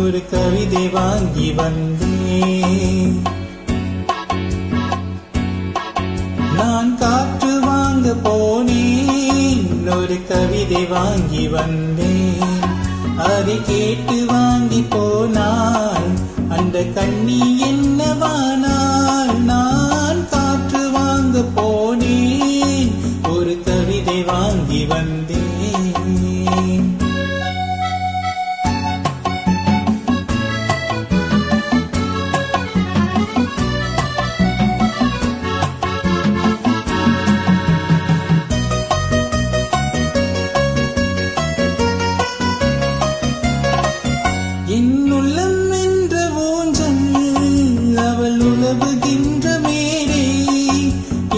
ஒரு கவிதை வாங்கி வந்தேன். நான் காற்று வாங்க போனேன், ஒரு கவிதை வாங்கி வந்தேன். அதை கேட்டு வாங்கி போனால் அந்த கண்ணி என்னவானால். நான் காற்று வாங்க போனேன், ஒரு கவிதை வாங்கி வந்தேன். என்னுள்ளம் என்ற ஊஞ்சல் அவள் உலவுகின்ற மேடை.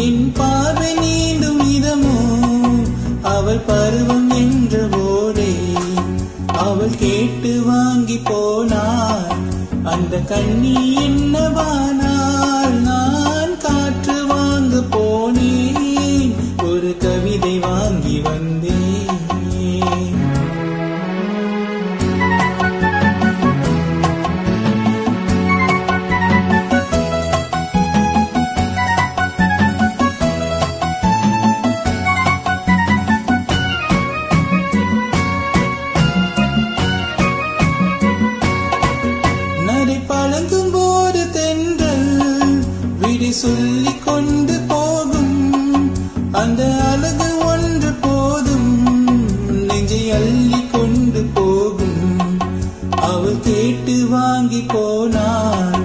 என் பார்வை நீண்டும் இதமோ அவள் பருவம் என்ற ஓடை. அவள் கேட்டு வாங்கி போனாள் அந்த கண்ணி என்னவானால். நான் காற்று வாங்க போனேன், ஒரு கவிதை வாங்கி வந்தேன். பழகும் போது தென்றல் விடி சொல்லிக் கொண்டு போகும். அந்த அழகு ஒன்று போதும் நெஞ்சை அள்ளி கொண்டு போகும். அவள் கேட்டு வாங்கி போனாள்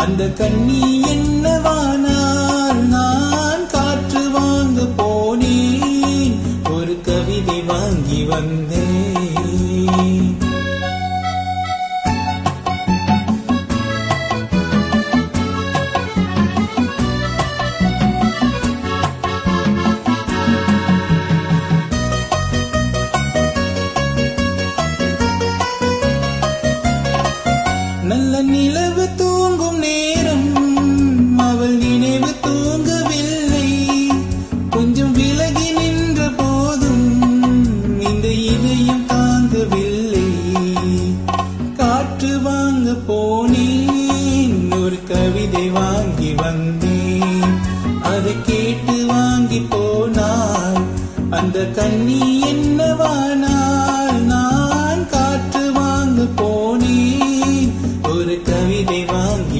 அந்த கண்ணி என்னவானால். நான் காற்று வாங்க போனேன், ஒரு கவிதை வாங்கி வந்தேன். நல்ல நிலவு தூங்கும் நேரம் அவள் நினைவு தூங்கவில்லை. கொஞ்சம் விலகி நின்ற போதும் இந்த இதயம் தாங்கவில்லை. காற்று வாங்க போனேன், ஒரு கவிதை வாங்கி வந்தேன். அதை கேட்டு வாங்கி போனால் அந்த கண்ணி என்னவானால். நான் காற்று வாங்க போனேன், ஒரு கவிதை வாங்கி